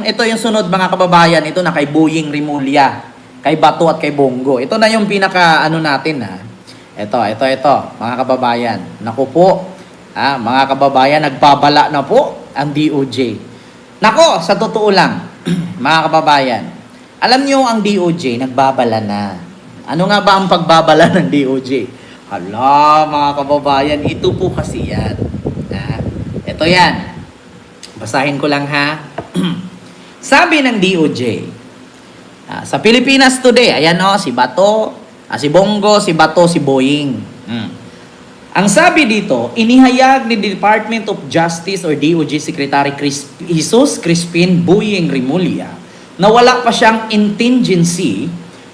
Ito yung sunod mga kababayan, ito na kay Boying Rimulya, kay Bato at kay Bongo. Ito na yung pinaka ano natin ha. Ito, mga kababayan. Naku po, mga kababayan, nagbabala na po ang DOJ. Nako, sa totoo lang, mga kababayan, alam niyo ang DOJ, nagbabala na. Ano nga ba ang pagbabala ng DOJ? Hala, mga kababayan, ito po kasi yan. Ito yan. Basahin ko lang ha. Sabi ng DOJ, sa Pilipinas Today, ayan o, si Bato, si Bongo, si Bato, si Boying. Ang sabi dito, inihayag ni Department of Justice or DOJ Secretary Jesus Crispin Boying Rimulya na wala pa siyang contingency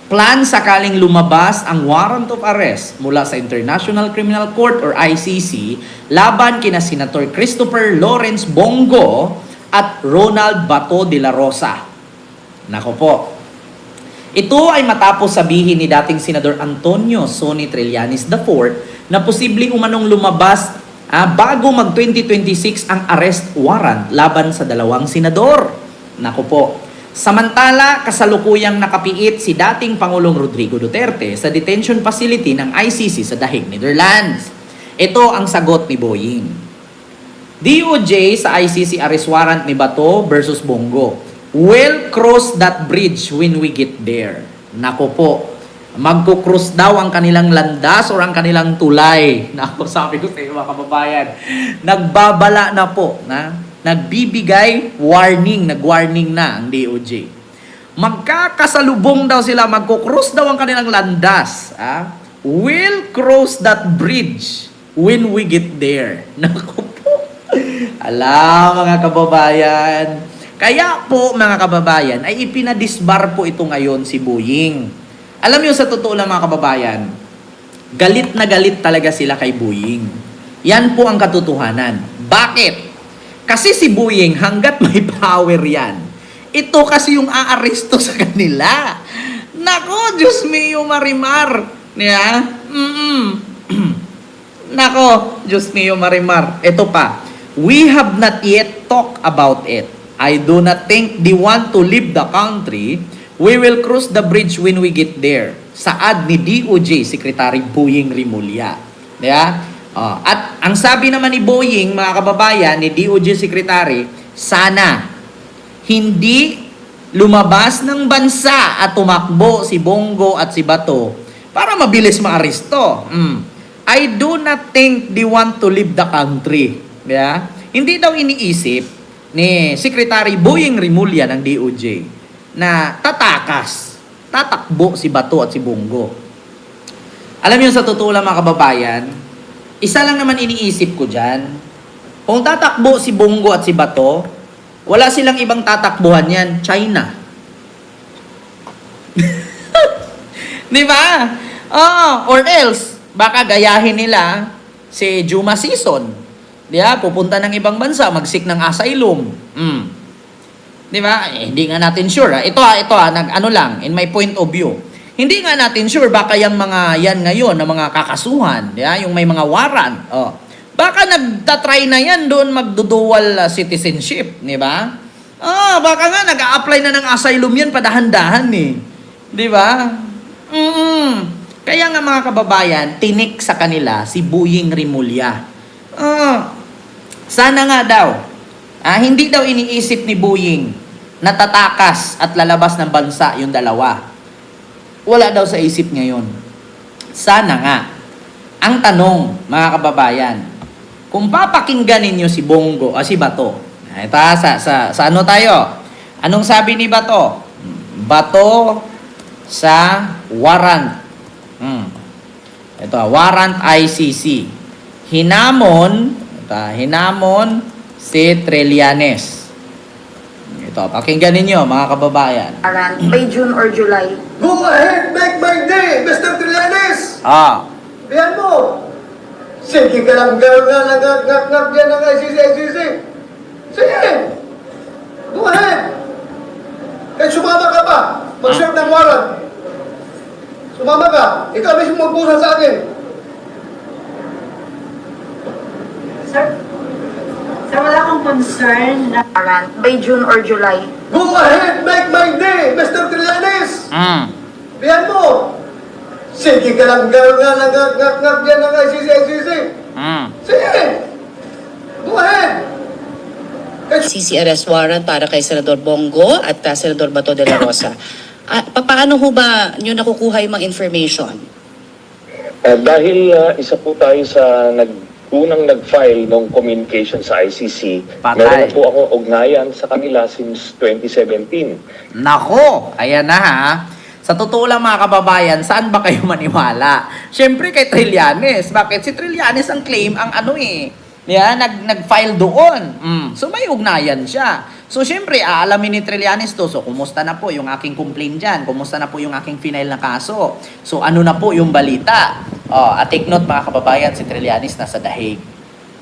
plan sakaling lumabas ang warrant of arrest mula sa International Criminal Court or ICC laban kina Senator Christopher Lawrence Bongo at Ronald Bato de la Rosa. Nako po. Ito ay matapos sabihin ni dating Senador Antonio Sonny Trillanes IV na posibleng umanong lumabas bago mag-2026 ang arrest warrant laban sa dalawang senador. Nako po. Samantala, kasalukuyang nakapiit si dating Pangulong Rodrigo Duterte sa detention facility ng ICC sa The Hague, Netherlands. Ito ang sagot ni Boying. DOJ sa ICC arrest warrant ni Bato versus Bongo. We'll cross that bridge when we get there. Nako po, magkukross daw ang kanilang landas or ang kanilang tulay. Nako, sabi ko sa iyo mga kababayan, nagbabala na po, nagbibigay warning, nag-warning na ang DOJ. Magkakasalubong daw sila, magkukross daw ang kanilang landas. We'll cross that bridge when we get there. Nako po. Ala, mga kababayan. Kaya po, mga kababayan, ay ipinadisbar po ito ngayon si Boying. Alam niyo, sa totoo lang mga kababayan, galit na galit talaga sila kay Boying. Yan po ang katotohanan. Bakit? Kasi si Boying, hanggat may power yan, ito kasi yung aaresto sa kanila. Nako, Diyos mio marimar. Nako, Diyos mio marimar. Ito pa. We have not yet talked about it. I do not think they want to leave the country. We will cross the bridge when we get there. Saad ni DOJ Secretary Boying Rimulya. At ang sabi naman ni Boying, mga kababayan, ni DOJ Secretary, sana hindi lumabas ng bansa at tumakbo si Bongo at si Bato para mabilis maaresto. I do not think they want to leave the country. Hindi daw iniisip ni Secretary Boying Rimulya ng DOJ na tatakbo si Bato at si Bongo. Alam niyo, sa totoo lang mga kababayan, isa lang naman iniisip ko dyan. Kung tatakbo si Bongo at si Bato, wala silang ibang tatakbuhan yan, China. Di ba? Or else, baka gayahin nila si Juma Season. Pupunta ng ibang bansa, magsik ng asylum. Di ba? Hindi nga natin sure. Ito ano lang, in my point of view. Hindi nga natin sure, baka yung mga yan ngayon, na mga kakasuhan, yung may mga warrant. Baka nagtatry na yan doon magdudual citizenship, di ba? Baka nga nag-a-apply na ng asylum yan, padahan-dahan eh. Di ba? Kaya nga mga kababayan, tinik sa kanila si Boying Rimulya. Sana nga daw, hindi daw iniisip ni Boying na tatakas at lalabas ng bansa yung dalawa. Wala daw sa isip ngayon. Sana nga. Ang tanong, mga kababayan, kung papakinggan ninyo si Bongo o si Bato, ito sa ano tayo? Anong sabi ni Bato? Bato sa warrant. Ito, warrant ICC. Hinamon si Trillanes. Ito, pakinggan ninyo mga kababayan. By June or July. Go ahead, make my day, Mr. Trillanes! Biyan mo! Sige ka lang, ngak dyan ng ICC. Sige! Go ahead! Kahit sumama ka pa, mag-serve ng warrant. Sumama ka, ikaw mismo magpusa sa akin. Sir, wala akong concern na by June or July. Go ahead, make my day, Mr. Trillanes! Biyan mo! Sige ka lang ngak dyan ng ICC. Sige! Go ahead! CC arrest warrant para kay Senador Bongo at Senador Bato de la Rosa. Paano ho ba nyo nakukuha yung mga information? Dahil isa po tayo sa unang nag-file ng communication sa ICC, Patay. meron na po akong ugnayan sa kanila since 2017. Nako, ayan na ha. Sa totoo lang mga kababayan, saan ba kayo maniwala? Siyempre kay Trillanes. Bakit? Si Trillanes ang claim, ang ano eh. Yan, nag-file doon. So may ugnayan siya. So siyempre, aalamin ni Trillanes to. So kumusta na po yung aking complaint dyan? Kumusta na po yung aking final na kaso? So ano na po yung balita? At take note mga kababayan, si Trillanes nasa Dahig.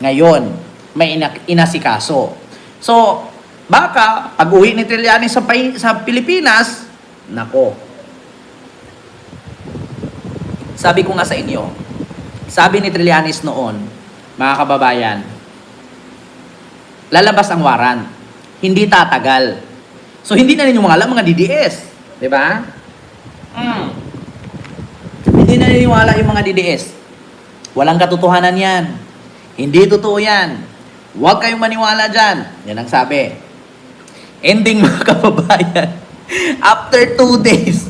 Ngayon, may inasikaso. So, baka pag uwi ni Trillanes sa Pilipinas, nako. Sabi ko nga sa inyo, sabi ni Trillanes noon, mga kababayan, lalabas ang warrant. Hindi tatagal. So, hindi na ninyo alam mga DDS. Di ba? Hindi na niniwala yung mga DDS. Walang katotohanan yan. Hindi totoo yan. Huwag kayong maniwala dyan. Yan ang sabi. Ending mga kababayan. After 2 days,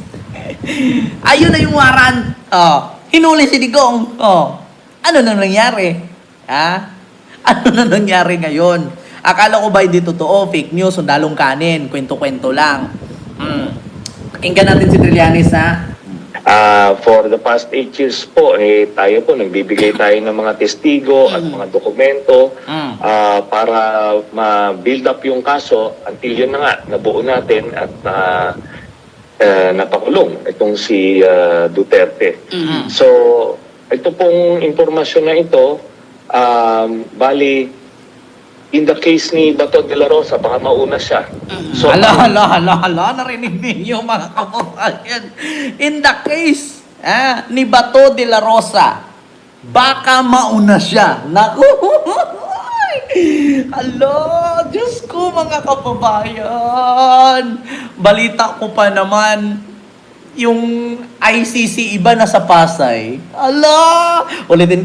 ayun na yung warrant. Hinuli si Digong. Ano na nangyari? Ano na nangyari ngayon? Akala ko ba hindi totoo? Fake news, sundalong kanin, kwento-kwento lang. Pakinggan natin si Trillanes ha. For the past 8 years po, tayo po, nagbibigay tayo ng mga testigo at mga dokumento para ma-build up yung kaso until yun na nga, nabuo natin at napakulong itong si Duterte. So, ito pong informasyon na ito, bali, in the case ni Bato de la Rosa, baka mauna siya. So, Hala, narinig ninyo mga kababayan. In the case ni Bato de la Rosa, baka mauna siya. Naku! Hala, Diyos ko mga kababayan. Balita ko pa naman, yung ICC iba na sa Pasay. Hala! Ulitin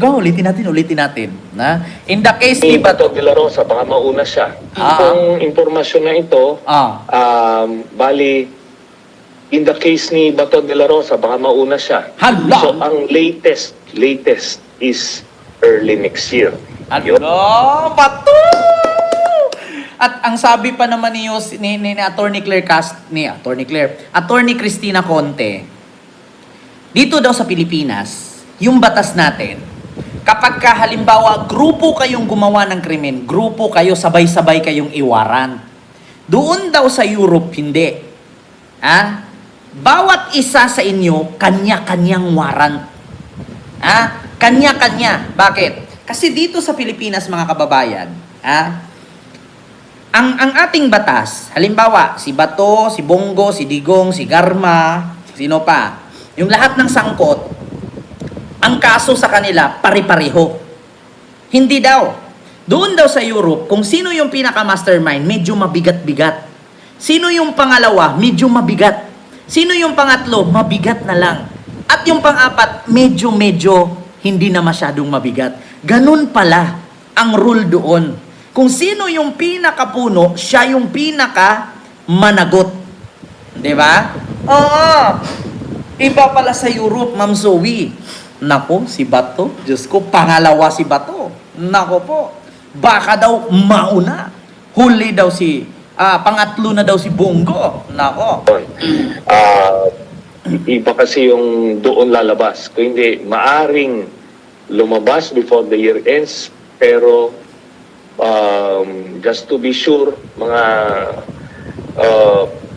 natin. Na? In the case ni ni Bato de la Rosa, baka mauna siya. Itong informasyon na ito, bali, in the case ni Bato de la Rosa, baka mauna siya. Hala! So, ang latest is early next year. Yun. Bato! At ang sabi pa naman ni Attorney Attorney Cristina Conte, dito daw sa Pilipinas, yung batas natin, kapag halimbawa, grupo kayong gumawa ng krimen, grupo kayo, sabay-sabay kayong iwaran. Doon daw sa Europe, hindi. Bawat isa sa inyo, kanya-kanyang warrant. Kanya-kanya. Bakit? Kasi dito sa Pilipinas, mga kababayan, ang ating batas, halimbawa, si Bato, si Bongo, si Digong, si Garma, sino pa, yung lahat ng sangkot, ang kaso sa kanila, pari-pareho. Hindi daw. Doon daw sa Europe, kung sino yung pinaka-mastermind, medyo mabigat-bigat. Sino yung pangalawa, medyo mabigat. Sino yung pangatlo, mabigat na lang. At yung pang-apat, medyo hindi na masyadong mabigat. Ganun pala ang rule doon. Kung sino yung pinakapuno, siya yung pinaka-managot. Di ba? Oo. Iba pala sa Europe, Ma'am Zoe. Nako, si Bato. Diyos ko, pangalawa si Bato. Nako po. Baka daw mauna. Huli daw pangatlo na daw si Bongo. Nako. Iba kasi yung doon lalabas. Kung hindi, maaring lumabas before the year ends, pero just to be sure, mga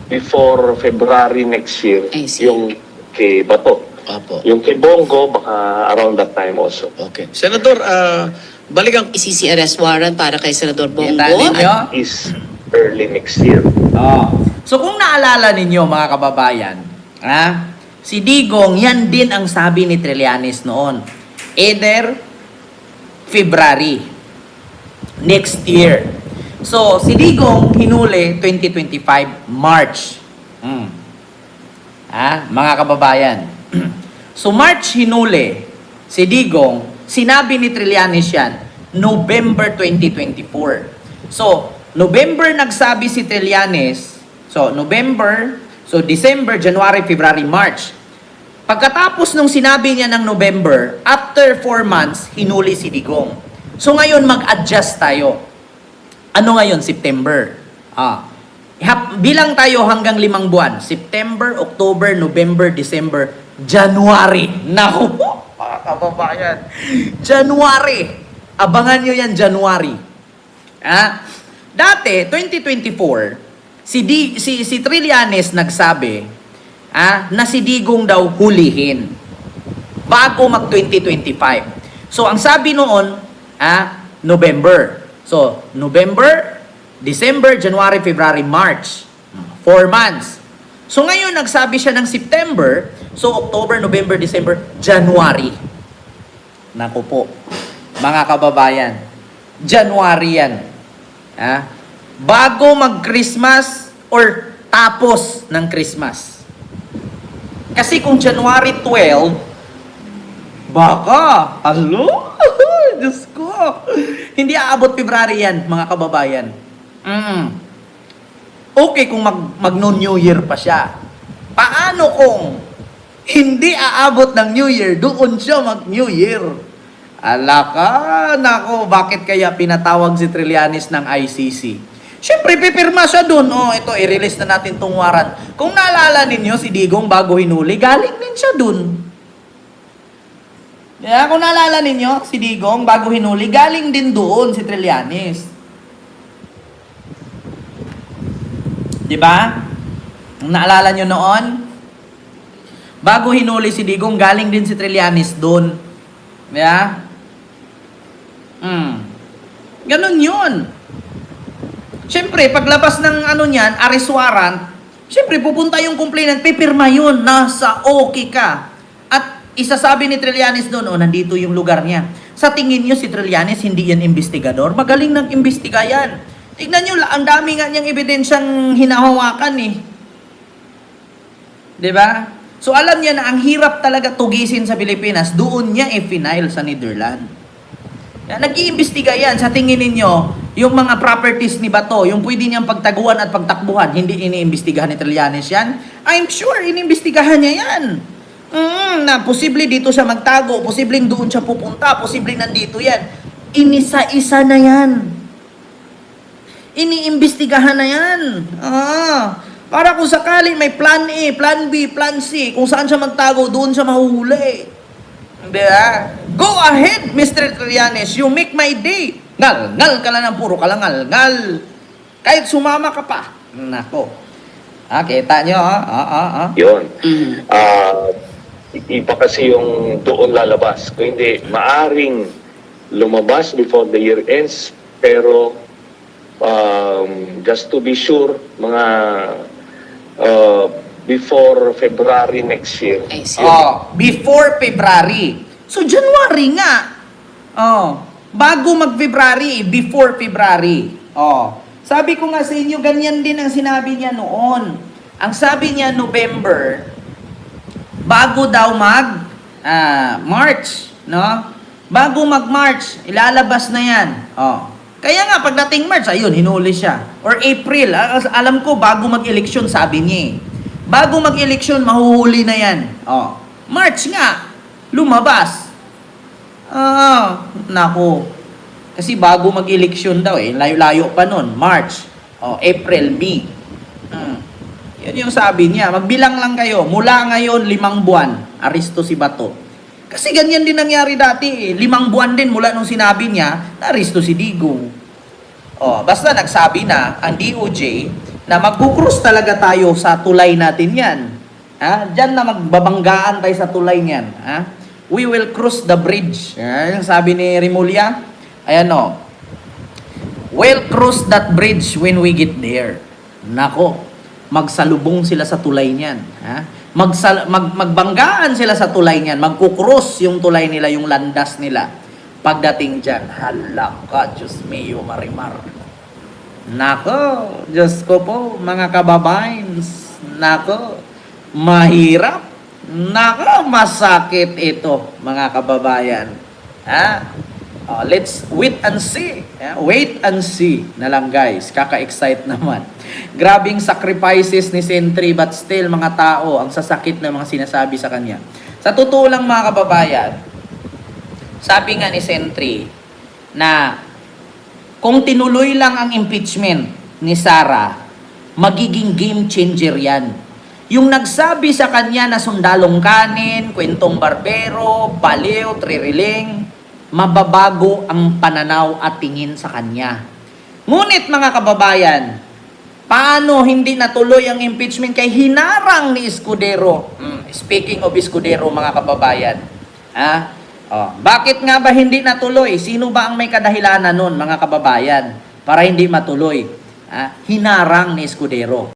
before February next year, I see. yung kay Bato. Opo. Yung kay Bongo, baka around that time also. Okay. Senador, balikan CC arrest warrant para kay Senador Bongo Kita ninyo? at Is early next year. So kung naalala ninyo mga kababayan, si Digong, yan din ang sabi ni Trillanes noon. Either February next year. So, si Digong hinuli 2025 March. Mga kababayan. So, March hinuli si Digong, sinabi ni Trillanes yan, November 2024. So, November nagsabi si Trillanes, so December, January, February, March. Pagkatapos nung sinabi niya ng November, after 4 months, hinuli si Digong. So ngayon mag-adjust tayo. Ano ngayon? September. Bilang tayo hanggang 5 buwan. September, October, November, December, January. Naku po, mga kababayan. January. Abangan nyo yan, January. Dati, 2024, si Trillanes nagsabi na si Digong daw hulihin bago mag 2025. So, ang sabi noon, November. So, November, December, January, February, March. 4 months. So, ngayon, nagsabi siya ng September. So, October, November, December, January. Naku po, mga kababayan. January yan. Bago mag-Christmas or tapos ng Christmas. Kasi kung January 12, baka, Diyos ko, hindi aabot February yan, mga kababayan. Okay kung mag-New Year pa siya. Paano kung hindi aabot ng New Year, doon siya mag-New Year? Alaka, nako, bakit kaya pinatawag si Trillanes ng ICC? Siyempre, pipirma siya dun. Ito, i-release na natin tong warrant. Kung naalala ninyo, si Digong bago hinuli, galing din siya dun. Kung naalala ninyo, si Digong bago hinuli, galing din doon si Trillanes. Diba? Kung naalala nyo noon, bago hinuli si Digong, galing din si Trillanes doon. Yeah? Ganon yun. Siyempre, paglabas ng niyan, arrest warrant, siyempre, pupunta yung complainant, pipirma yun, nasa okay ka. At isasabi ni Trillanes doon, nandito yung lugar niya. Sa tingin nyo, si Trillanes, hindi yan investigador? Magaling nag-imbestiga yan. Tignan nyo, ang dami nga niyang ebidensyang hinahawakan eh. Diba? So, alam niya na ang hirap talaga tugisin sa Pilipinas, doon niya i-final sa Netherlands. Nag-iimbestiga yan. Sa tingin ninyo, yung mga properties ni Bato, yung pwede niyang pagtaguan at pagtakbuhan, hindi iniimbestigahan ni Trillanes yan? I'm sure, iniimbestigahan niya yan. Na posible dito siya magtago, posibleng doon siya pupunta, posibleng nandito yan. Inisa-isa na yan. Iniimbestigahan na yan. Para kung sakali may plan A, plan B, plan C, kung saan siya magtago, doon siya mahuhuli. Diba? Go ahead, Mr. Trillanes. You make my day. Ngal ka lang ng puro kalangal. Ngal. Kahit sumama ka pa. Nako. Kita nyo, Yun. Iba kasi yung doon lalabas. Kung hindi, maaring lumabas before the year ends, pero just to be sure, mga before February next year. Before February. So, January nga. Bago mag-February, before February. Sabi ko nga sa inyo, ganyan din ang sinabi niya noon. Ang sabi niya, November, bago daw March, no? Bago mag-March, ilalabas na yan. Kaya nga, pagdating March, ayun, hinuli siya. Or April, alam ko, bago mag-eleksyon, sabi niya eh. Bago mag-eleksyon, mahuhuli na yan. March nga, lumabas. Nako. Kasi bago mag-eleksyon daw eh, layo-layo pa nun. March, April, May. Yan yung sabi niya. Magbilang lang kayo. Mula ngayon, 5 buwan, aresto si Bato. Kasi ganyan din nangyari dati eh. 5 buwan din mula nung sinabi niya, na-aresto si Digong. Basta nagsabi na ang DOJ na magkukrus talaga tayo sa tulay natin yan. Diyan na magbabanggaan tayo sa tulay niyan. We will cross the bridge. Yung sabi ni Remulla, ayan we'll cross that bridge when we get there. Nako, magsalubong sila sa tulay niyan. Magbanggaan sila sa tulay niyan. Magkukross yung tulay nila, yung landas nila. Pagdating dyan, halaka, Diyos mio, marimar. Nako, Diyos ko po, mga kababayans. Nako, mahirap. Nako, masakit ito, mga kababayan. Let's wait and see. Wait and see na lang, guys. Kaka-excite naman. Grabing sacrifices ni Sentry, but still, mga tao, ang sasakit ng mga sinasabi sa kanya. Sa totoo lang, mga kababayan, sabi nga ni Sentry na kung tinuloy lang ang impeachment ni Sara, magiging game changer yan. Yung nagsabi sa kanya na sundalong kanin, kwentong barbero, baliw, tririling, mababago ang pananaw at tingin sa kanya. Ngunit mga kababayan, paano hindi natuloy ang impeachment kay hinarang ni Escudero? Speaking of Escudero, mga kababayan, bakit nga ba hindi natuloy? Sino ba ang may kadahilanan nun, mga kababayan, para hindi matuloy? Hinarang ni Escudero.